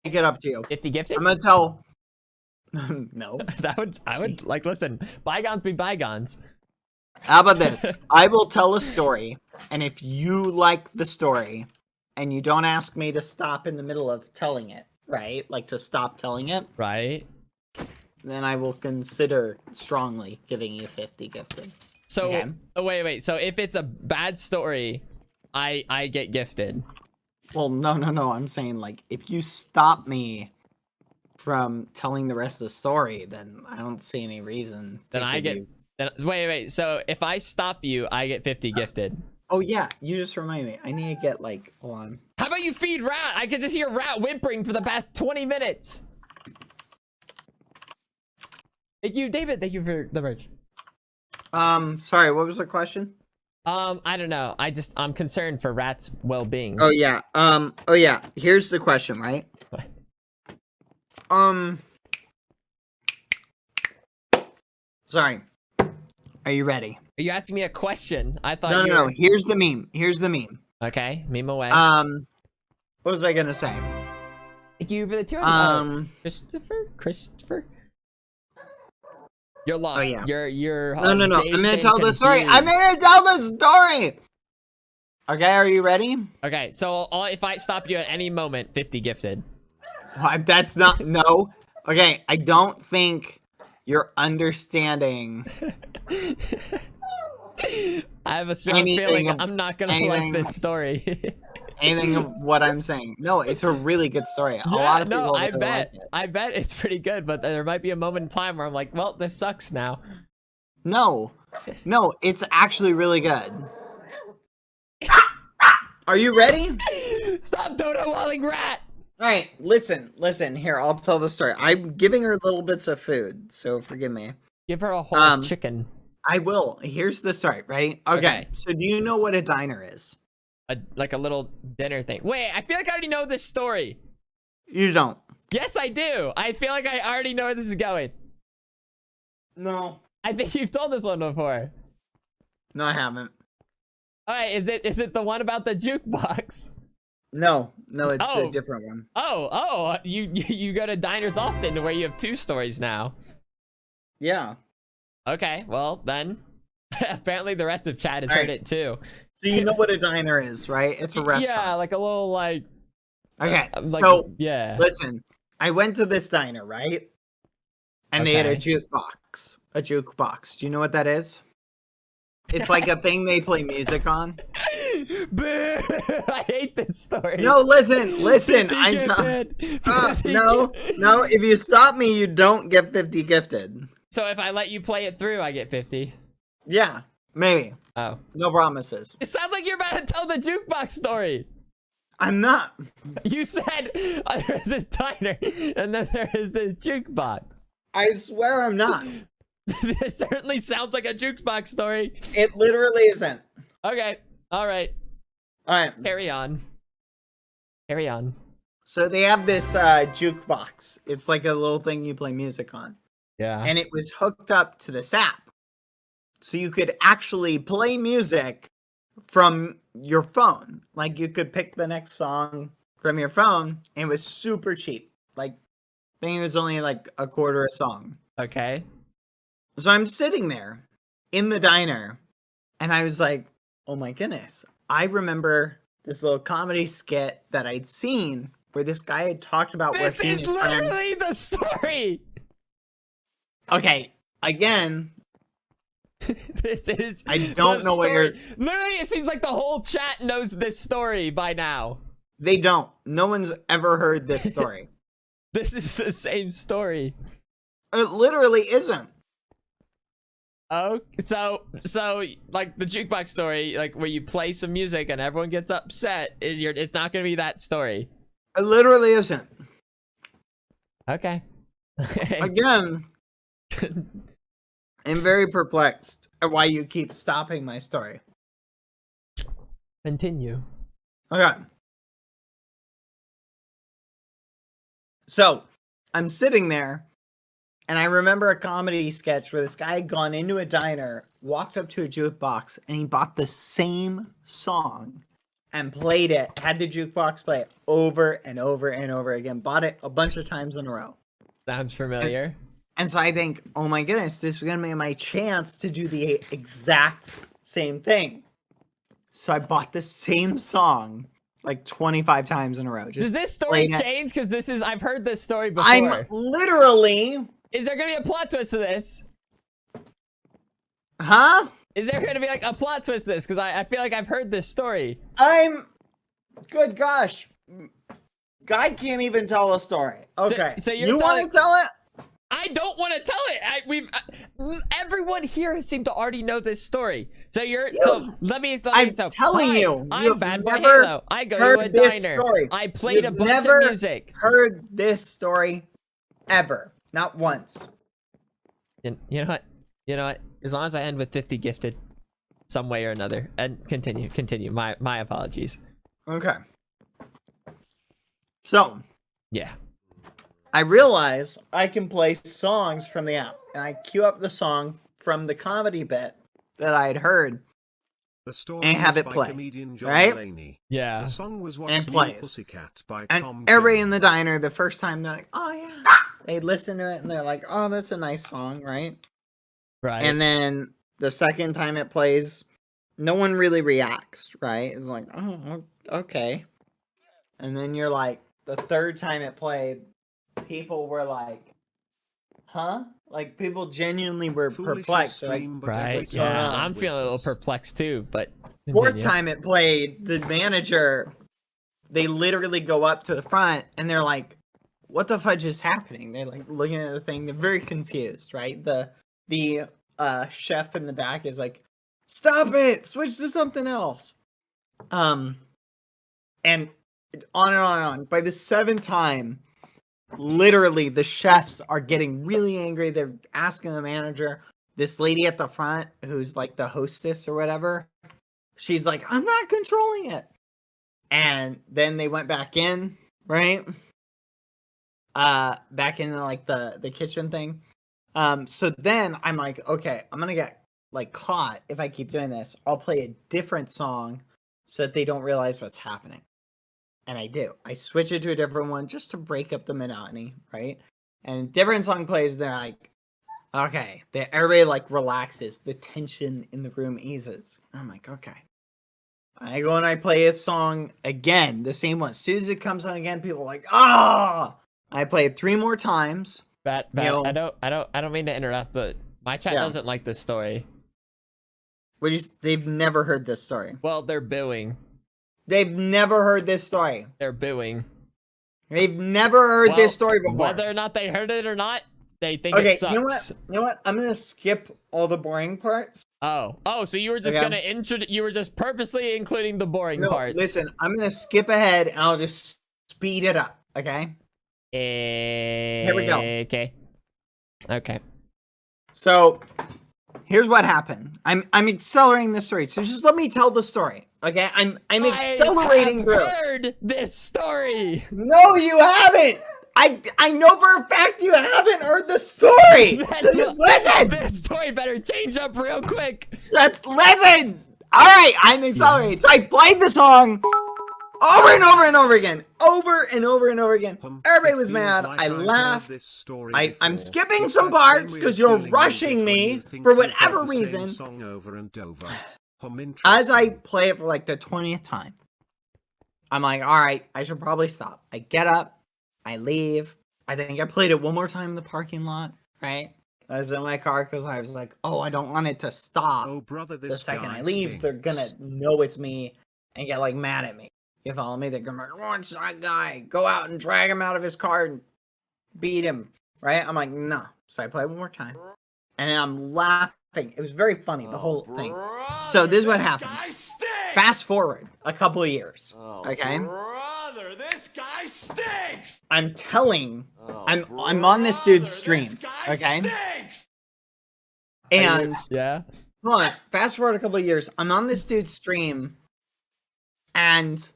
it up to you. 50 gifted? I'm gonna tell. No. I would like, listen, bygones be bygones. How about this? I will tell a story, and if you like the story, and you don't ask me to stop in the middle of telling it, right? Like to stop telling it, Right? then I will consider strongly giving you 50 gifted. So, Okay. oh, wait. So if it's a bad story, I get gifted. Well, no. I'm saying, like, if you stop me from telling the rest of the story, then I don't see any reason to Then I give get. you. Then wait. So if I stop you, I get 50 gifted. Oh yeah, you just remind me. I need to get like. Hold on. How about you feed Rat? I could just hear Rat whimpering for the past 20 minutes. Thank you, David. Thank you for the merch. Sorry. What was the question? I don't know. I'm concerned for Rat's well-being. Oh yeah. Oh yeah. Here's the question, right? Sorry. Are you ready? Are you asking me a question? I thought No. Here's the meme. Okay, meme away. What was I gonna say? Thank you for the 200. Christopher. You're lost. Oh, yeah. You're. No. I'm gonna tell the story. I'm gonna tell the story. Okay, are you ready? Okay, so if I stop you at any moment, 50 gifted. What? That's not no. Okay, I don't think you're understanding. I have a strong feeling I'm not gonna like this story. Anything of what I'm saying. No, it's a really good story. A lot of people I really bet. like it. I bet it's pretty good, but there might be a moment in time where I'm like, well, this sucks now. No, it's actually really good. Are you ready? Stop dodo walling Rat! All right, listen. Here, I'll tell the story. I'm giving her little bits of food, so forgive me. Give her a whole chicken. I will. Here's the story, right? Okay. So do you know what a diner is? Like a little dinner thing. Wait, I feel like I already know this story. You don't. Yes, I do. I feel like I already know where this is going. No. I think you've told this one before. No, I haven't. All right, is it the one about the jukebox? No, it's a different one. Oh, you go to diners often where you have 2 stories now. Yeah. Okay, well then, apparently the rest of chat has heard it too. So you know what a diner is, right? It's a restaurant. Yeah, like a little like. Okay, so yeah. Listen, I went to this diner, right? And they had a jukebox. A jukebox. Do you know what that is? It's like a thing they play music on. I hate this story. No, listen. No. If you stop me, you don't get 50 gifted. So if I let you play it through, I get 50. Yeah, maybe. Oh. No promises. It sounds like you're about to tell the jukebox story. I'm not. You said there's this diner, and then there is this jukebox. I swear I'm not. This certainly sounds like a jukebox story. It literally isn't. Okay. All right. Carry on. So they have this jukebox. It's like a little thing you play music on. Yeah. And it was hooked up to this app. So you could actually play music from your phone. Like you could pick the next song from your phone, and it was super cheap. Like, I think it was only like a quarter a song. Okay. So I'm sitting there in the diner, and I was like, oh my goodness. I remember this little comedy skit that I'd seen where this guy had talked about this working. This is literally the story. Okay, again. This is. I don't know what you're. Literally, it seems like the whole chat knows this story by now. They don't. No one's ever heard this story. This is the same story. It literally isn't. Oh, so like the jukebox story, like where you play some music and everyone gets upset, it's not gonna be that story. It literally isn't. Okay. Again, I'm very perplexed at why you keep stopping my story. Continue. Okay. So, I'm sitting there, and I remember a comedy sketch where this guy had gone into a diner, walked up to a jukebox, and he bought the same song and played it, had the jukebox play it over and over and over again, bought it a bunch of times in a row. Sounds familiar. And so I think, oh my goodness, this is going to be my chance to do the exact same thing. So I bought the same song like 25 times in a row. Does this story change? Because I've heard this story before. I'm literally... Is there going to be a plot twist to this? Huh? Is there going to be like a plot twist to this? Because I feel like I've heard this story. Good gosh. Guy can't even tell a story. Okay. So you want to tell it? I don't want to tell it. Everyone here has seemed to already know this story. So let me I'm telling you. I'm Badboyhalo. I go to a diner. Story. I played a bunch of music. Heard this story ever. Not once. You know what? You know what? As long as I end with 50 gifted some way or another. And continue. My apologies. Okay. So. Yeah. I realize I can play songs from the app. And I queue up the song from the comedy bit that I had heard. The story and have it by play. Comedian John right? Mulaney. Yeah. The song was and What's plays. Pussycat by And Tom everybody Jones. in the diner, the first time, they're like, oh yeah. They listen to it and they're like, oh, that's a nice song, right? Right. And then the second time it plays, no one really reacts, right? It's like, oh, okay. And then you're like, the third time it played, people were like, huh? Like, people genuinely were perplexed. Like, right, yeah. I'm feeling a little perplexed too, but... Fourth time it played, the manager, they literally go up to the front and they're like, what the fudge is happening? They're like looking at the thing. They're very confused, right? The chef in the back is like, stop it, switch to something else. And on and on and on. By the seventh time, literally the chefs are getting really angry. They're asking the manager, this lady at the front who's like the hostess or whatever, she's like, I'm not controlling it. And then they went back in, right? Back into like the kitchen thing. So then I'm like, okay, I'm gonna get like caught if I keep doing this. I'll play a different song so that they don't realize what's happening. And I do. I switch it to a different one just to break up the monotony, right? And different song plays, they're like, okay. Everybody like relaxes. The tension in the room eases. I'm like, okay. I go and I play a song again, the same one. As soon as it comes on again, people are like, ah! I play it 3 more times. I don't mean to interrupt, but my chat doesn't like this story. They've never heard this story. Well, they're booing. They've never heard this story. They're booing. They've never heard this story before. Whether or not they heard it or not, they think it sucks. You know what? I'm gonna skip all the boring parts. Oh, so you were just gonna you were just purposely including the boring parts. Listen, I'm gonna skip ahead and I'll just speed it up. Okay. Here we go. Okay. So, here's what happened. I'm accelerating the story. So just let me tell the story. Okay? I'm accelerating through. I heard this story. No, you haven't. I know for a fact you haven't heard the story. So just listen. This story better change up real quick. Just listen. All right, I'm accelerating. So I played the song over and over and over again. Over and over and over again. Everybody was mad. I laughed. I'm skipping some parts because you're rushing me for whatever reason. As I play it for like the 20th time, I'm like, all right, I should probably stop. I get up. I leave. I think I played it one more time in the parking lot, right? I was in my car because I was like, oh, I don't want it to stop. Oh, brother, the second I leave, they're gonna know it's me and get like mad at me. You follow me? They're gonna be like, oh, it's that guy. Go out and drag him out of his car and beat him, right? I'm like, no. So I play one more time. And I'm laughing. It was very funny, the whole thing. So this is what happens. Fast forward a couple of years, okay? Brother, this guy stinks! I'm telling, I'm on this dude's stream, okay? And hold on, fast forward a couple of years, I'm on this dude's stream, and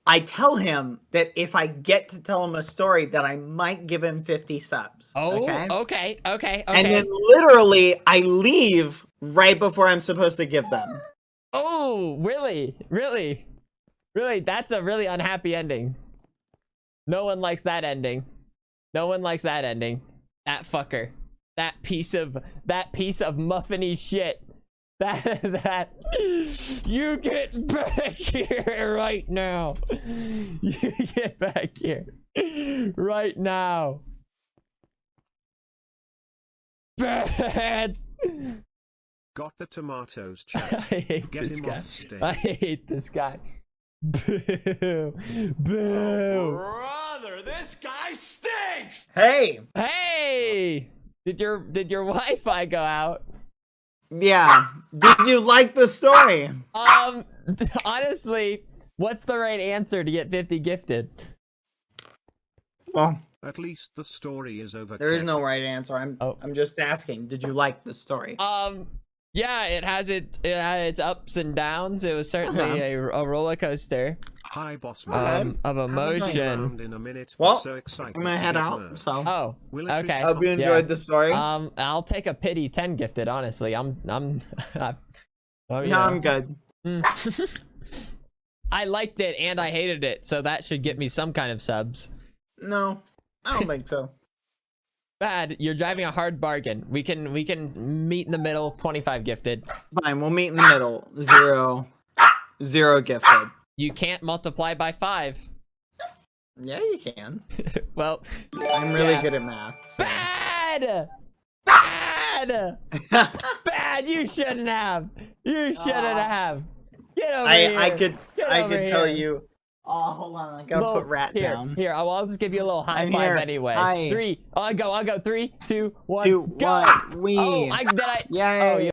I tell him that if I get to tell him a story, that I might give him 50 subs. Oh, okay. And then literally, I leave right before I'm supposed to give them. Oh, really? Really? Really? That's a really unhappy ending. No one likes that ending. No one likes that ending. That fucker. That piece of muffiny shit. That you get back here right now. You get back here right now. Bad. Got the tomatoes, I chat. hate Get this him guy. off stage. I hate this guy. Boo. Boo. Brother, this guy stinks! Hey, Hey! Did your Wi-Fi go out? yeah. Did you like the story? Honestly, what's the right answer to get 50 gifted? Well, At least the story is over. there is no right answer. I'm just asking. Did you like the story? Yeah, it had its ups and downs. It was certainly a roller coaster Hi, boss man. of emotion. Round in a minute, Well, but so excited I'm gonna to head get out. merch. So Oh, Will it okay. reach hope you top? enjoyed the story. I'll take a pity 10 gifted. Honestly, I'm I'm good. I liked it and I hated it, so that should get me some kind of subs. No, I don't think so. Bad, you're driving a hard bargain. We can meet in the middle. 25 gifted. Fine, we'll meet in the middle. Zero gifted. You can't multiply by 5. Yeah, you can. Well, I'm really yeah. good at math. So. Bad. Bad. You shouldn't have. You shouldn't have. Get over here. I could Get over tell here. you. Oh, hold on. I gotta put rat down. Here, I'll just give you a little high I'm five here. anyway. Hi. 3. I'll go. 3, 2, 1, Two, go. one, we. Oh, Yeah. Oh,